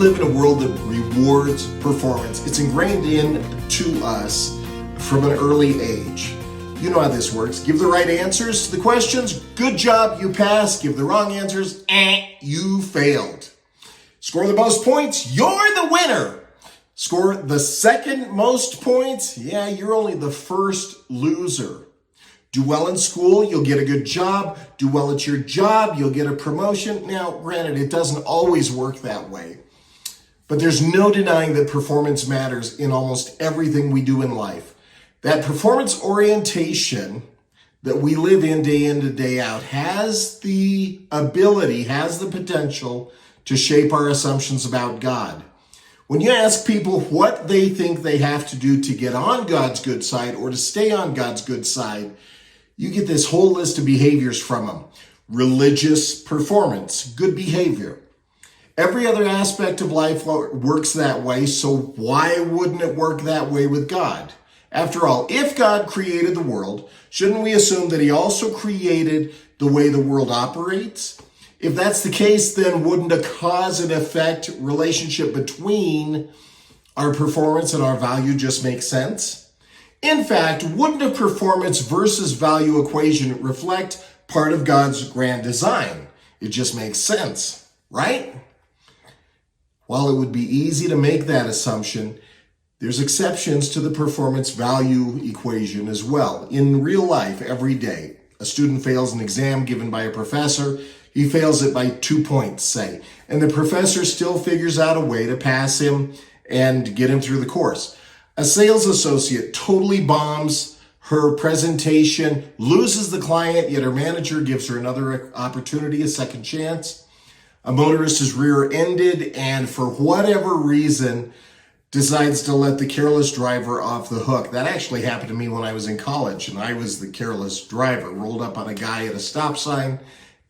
live in a world that rewards performance. It's ingrained into us from an early age. You know how this works. Give the right answers to the questions, good job, you pass. Give the wrong answers, you failed. Score the most points, you're the winner. Score the second most points, yeah, you're only the first loser. Do well in school, you'll get a good job. Do well at your job, you'll get a promotion. Now, granted, it doesn't always work that way, but there's no denying that performance matters in almost everything we do in life. That performance orientation that we live in to day out has the ability, has the potential to shape our assumptions about God. When you ask people what they think they have to do to get on God's good side or to stay on God's good side, you get this whole list of behaviors from them. Religious performance, good behavior. Every other aspect of life works that way, so why wouldn't it work that way with God? After all, if God created the world, shouldn't we assume that he also created the way the world operates? If that's the case, then wouldn't a cause and effect relationship between our performance and our value just make sense? In fact, wouldn't a performance versus value equation reflect part of God's grand design? It just makes sense, right? While it would be easy to make that assumption, there's exceptions to the performance value equation as well. In real life, every day, a student fails an exam given by a professor. He fails it by 2 points, say, and the professor still figures out a way to pass him and get him through the course. A sales associate totally bombs her presentation, loses the client, yet her manager gives her another opportunity, a second chance. A motorist is rear-ended and for whatever reason decides to let the careless driver off the hook. That actually happened to me when I was in college, and I was the careless driver. Rolled up on a guy at a stop sign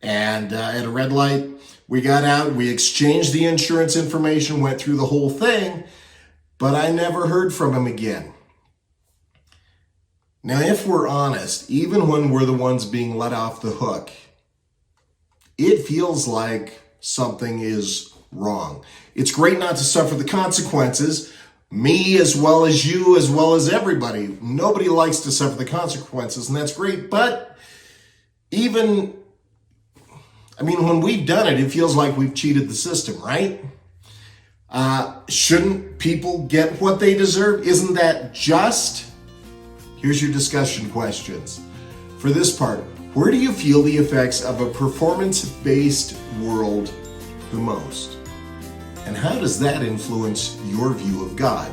and at a red light. We got out, we exchanged the insurance information, went through the whole thing, but I never heard from him again. Now, if we're honest, even when we're the ones being let off the hook, it feels like something is wrong. It's great not to suffer the consequences. Me as well as you, as well as everybody. Nobody likes to suffer the consequences, and that's great. But when we've done it, it feels like we've cheated the system, right? Shouldn't people get what they deserve? Isn't that just? Here's your discussion questions. For this part, where do you feel the effects of a performance-based world the most? And how does that influence your view of God?